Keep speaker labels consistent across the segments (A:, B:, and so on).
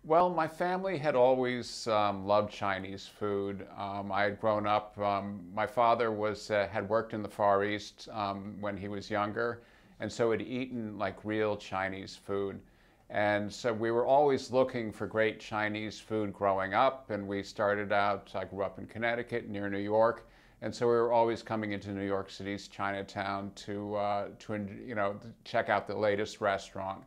A: Well, my family had always loved Chinese food. I had grown up, my father had worked in the Far East when he was younger, and so had eaten like real Chinese food. And so we were always looking for great Chinese food growing up, and we started out, I grew up in Connecticut near New York, and so we were always coming into New York City's Chinatown to check out the latest restaurant.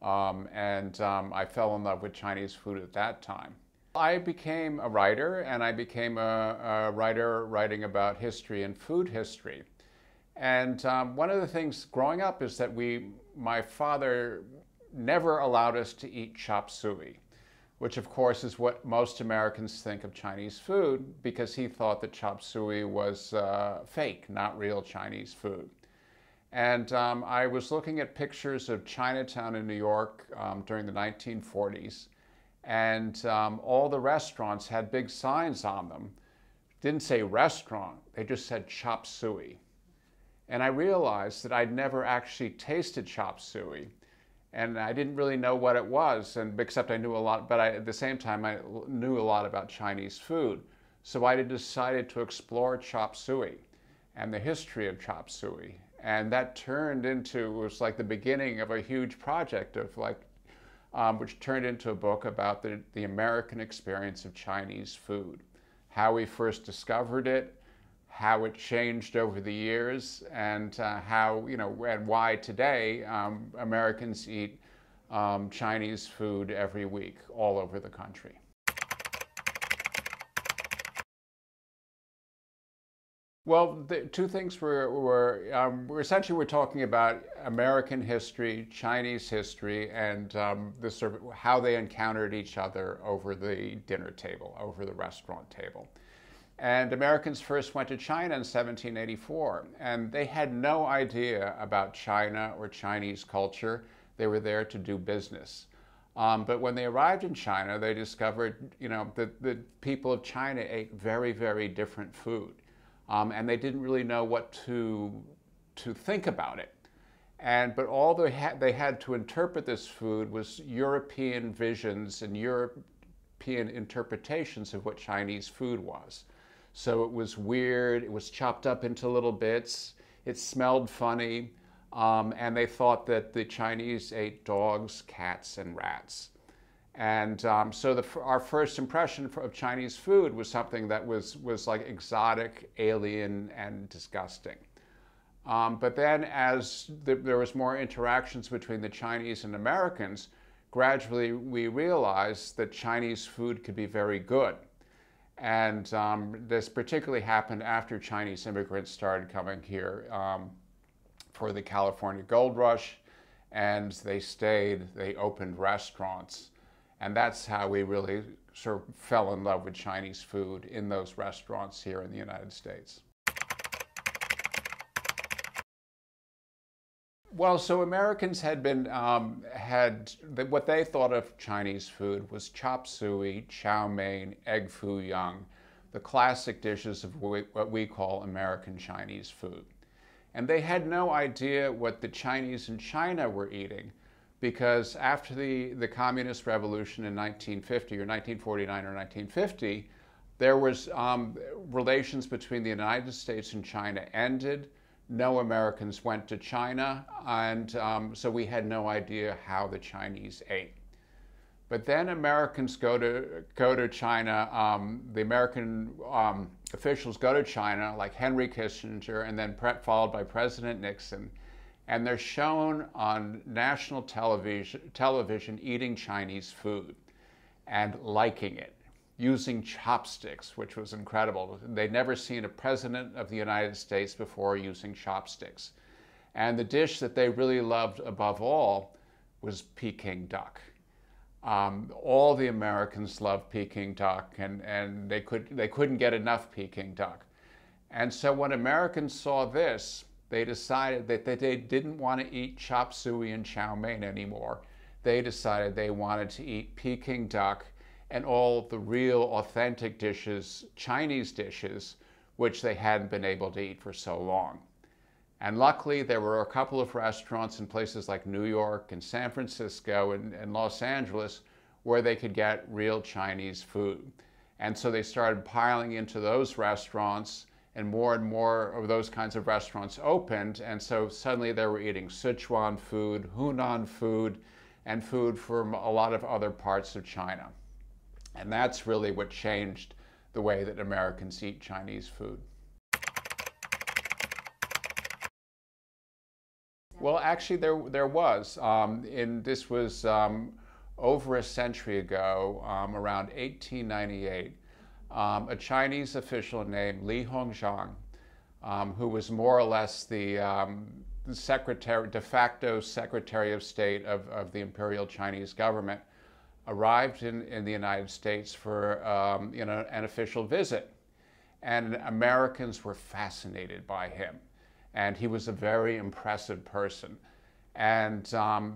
A: I fell in love with Chinese food at that time. I became a writer, and I became a writer writing about history and food history. And one of the things growing up is that my father never allowed us to eat chop suey, which of course is what most Americans think of Chinese food, because he thought that chop suey was fake, not real Chinese food. And I was looking at pictures of Chinatown in New York during the 1940s, and all the restaurants had big signs on them. Didn't say restaurant, they just said chop suey. And I realized that I'd never actually tasted chop suey, and I didn't really know what it was, except I knew a lot, but at the same time I knew a lot about Chinese food. So I decided to explore chop suey and the history of chop suey. And that was like the beginning of a huge project which turned into a book about the American experience of Chinese food, how we first discovered it, how it changed over the years, and and why today Americans eat Chinese food every week all over the country. Well, the two things essentially we're talking about American history, Chinese history, and how they encountered each other over the dinner table, over the restaurant table. And Americans first went to China in 1784, and they had no idea about China or Chinese culture. They were there to do business. But when they arrived in China, they discovered, that the people of China ate very, very different food. And they didn't really know what to think about it. But all they had to interpret this food was European visions and European interpretations of what Chinese food was. So it was weird, it was chopped up into little bits, it smelled funny, and they thought that the Chinese ate dogs, cats, and rats. And our first impression of Chinese food was something that was like exotic, alien, and disgusting. But then as there was more interactions between the Chinese and Americans, gradually we realized that Chinese food could be very good. And this particularly happened after Chinese immigrants started coming here for the California Gold Rush, and they stayed, they opened restaurants. And that's how we really sort of fell in love with Chinese food in those restaurants here in the United States. Well, so Americans had what they thought of Chinese food was chop suey, chow mein, egg foo young, the classic dishes of what we call American Chinese food. And they had no idea what the Chinese in China were eating, because after the Communist Revolution in 1950 or 1949 or 1950, there was relations between the United States and China ended. No Americans went to China, and so we had no idea how the Chinese ate. But then Americans go to China. The American officials go to China, like Henry Kissinger, and then followed by President Nixon, and they're shown on national television eating Chinese food and liking it, using chopsticks, which was incredible. They'd never seen a president of the United States before using chopsticks. And the dish that they really loved above all was Peking duck. All the Americans loved Peking duck, and they couldn't get enough Peking duck. And so when Americans saw this, they decided that they didn't want to eat chop suey and chow mein anymore. They decided they wanted to eat Peking duck and all the real authentic dishes, Chinese dishes, which they hadn't been able to eat for so long. And luckily, there were a couple of restaurants in places like New York and San Francisco and Los Angeles where they could get real Chinese food. And so they started piling into those restaurants, and more of those kinds of restaurants opened. And so suddenly they were eating Sichuan food, Hunan food, and food from a lot of other parts of China. And that's really what changed the way that Americans eat Chinese food. Well, actually, there was. This was over a century ago, around 1898. A Chinese official named Li Hongzhang, who was more or less the de facto Secretary of State of the Imperial Chinese government, arrived in the United States for an official visit. And Americans were fascinated by him. And he was a very impressive person. And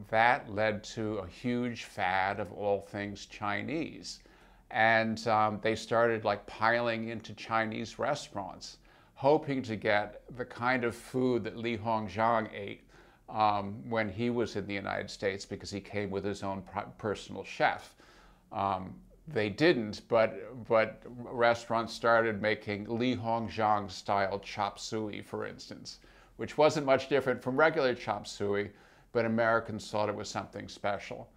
A: that led to a huge fad of all things Chinese. And they started like piling into Chinese restaurants, hoping to get the kind of food that Li Hongzhang ate when he was in the United States, because he came with his own personal chef. They didn't, but restaurants started making Li Hongzhang style chop suey, for instance, which wasn't much different from regular chop suey, but Americans thought it was something special.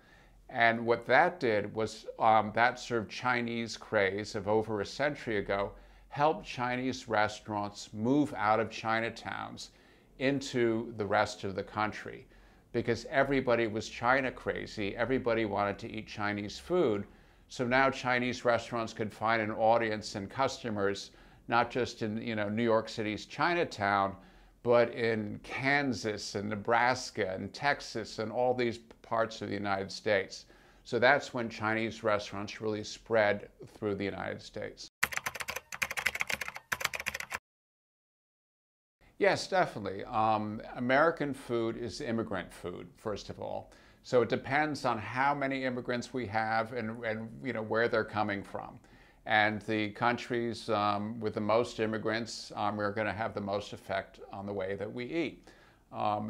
A: And what that did was that sort of Chinese craze of over a century ago helped Chinese restaurants move out of Chinatowns into the rest of the country, because everybody was China crazy. Everybody wanted to eat Chinese food. So now Chinese restaurants could find an audience and customers, not just in New York City's Chinatown, but in Kansas and Nebraska and Texas and all these parts of the United States. So that's when Chinese restaurants really spread through the United States. Yes, definitely. American food is immigrant food, first of all. So it depends on how many immigrants we have and where they're coming from. And the countries with the most immigrants are going to have the most effect on the way that we eat.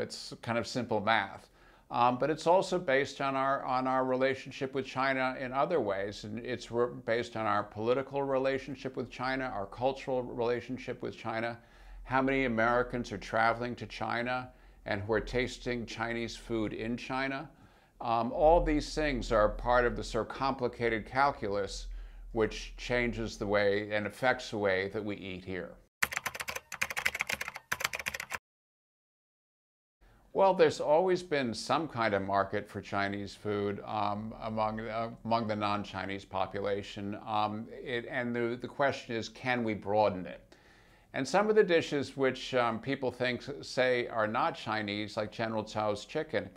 A: It's kind of simple math. But it's also based on our relationship with China in other ways. And it's based on our political relationship with China, our cultural relationship with China, how many Americans are traveling to China and who are tasting Chinese food in China. All these things are part of the sort of complicated calculus which changes the way and affects the way that we eat here. Well, there's always been some kind of market for Chinese food among the non-Chinese population. And the question is, can we broaden it? And some of the dishes which people say are not Chinese, like General Tso's chicken,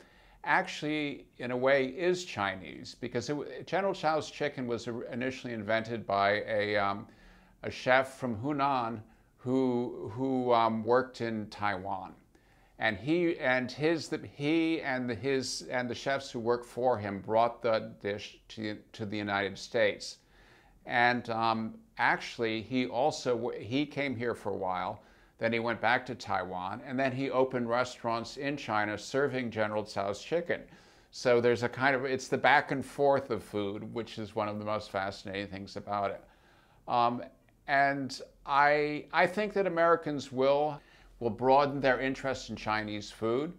A: actually, in a way, is Chinese, because General Tso's chicken was initially invented by a chef from Hunan who worked in Taiwan, and the chefs who worked for him brought the dish to the United States, and actually he came here for a while. Then he went back to Taiwan, and then he opened restaurants in China serving General Tso's chicken. So there's it's the back and forth of food, which is one of the most fascinating things about it. And I think that Americans will broaden their interest in Chinese food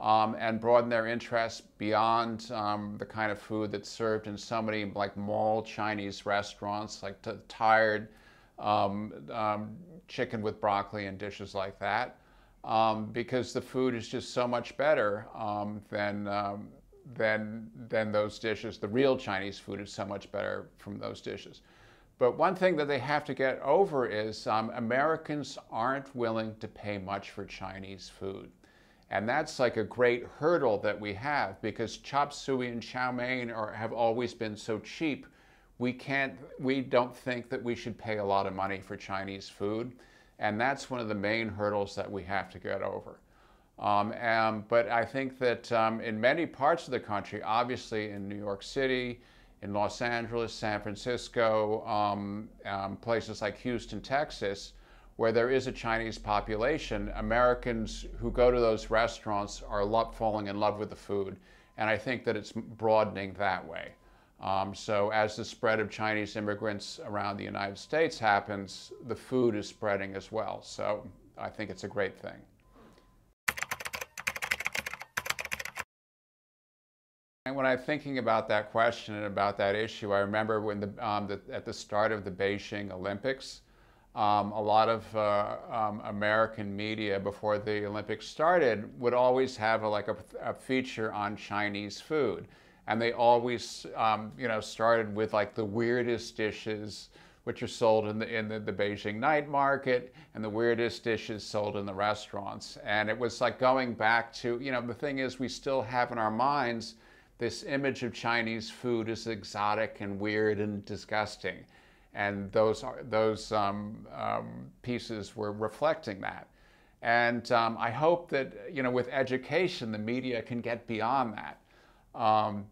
A: and broaden their interest beyond the kind of food that's served in so many like mall Chinese restaurants, like tired chicken with broccoli and dishes like that, because the food is just so much better than those dishes. The real Chinese food is so much better from those dishes. But one thing that they have to get over is Americans aren't willing to pay much for Chinese food. And that's like a great hurdle that we have, because chop suey and chow mein have always been so cheap. We don't think that we should pay a lot of money for Chinese food. And that's one of the main hurdles that we have to get over. But I think that in many parts of the country, obviously in New York City, in Los Angeles, San Francisco, places like Houston, Texas, where there is a Chinese population, Americans who go to those restaurants are falling in love with the food. And I think that it's broadening that way. So as the spread of Chinese immigrants around the United States happens, the food is spreading as well. So I think it's a great thing. And when I'm thinking about that question and about that issue, I remember when at the start of the Beijing Olympics, a lot of American media before the Olympics started would always have a feature on Chinese food. And they always started with like the weirdest dishes which are sold in the Beijing night market, and the weirdest dishes sold in the restaurants. And it was like going back to, the thing is, we still have in our minds this image of Chinese food as exotic and weird and disgusting. And those pieces were reflecting that. And I hope that, with education, the media can get beyond that.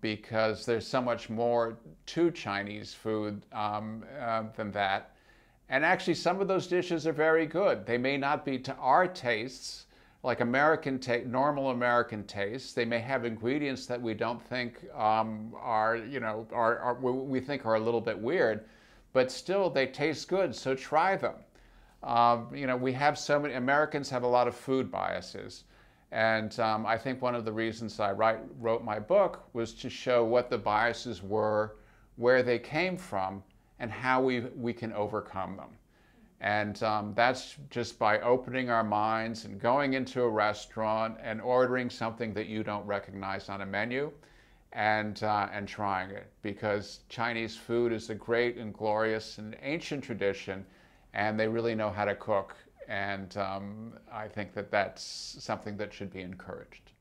A: Because there's so much more to Chinese food than that. And actually, some of those dishes are very good. They may not be to our tastes, like normal American tastes. They may have ingredients that we don't think we think are a little bit weird, but still they taste good. So try them. We have so many Americans have a lot of food biases. And I think one of the reasons I wrote my book was to show what the biases were, where they came from, and how we can overcome them. And that's just by opening our minds and going into a restaurant and ordering something that you don't recognize on a menu and trying it. Because Chinese food is a great and glorious and ancient tradition, and they really know how to cook. And I think that that's something that should be encouraged.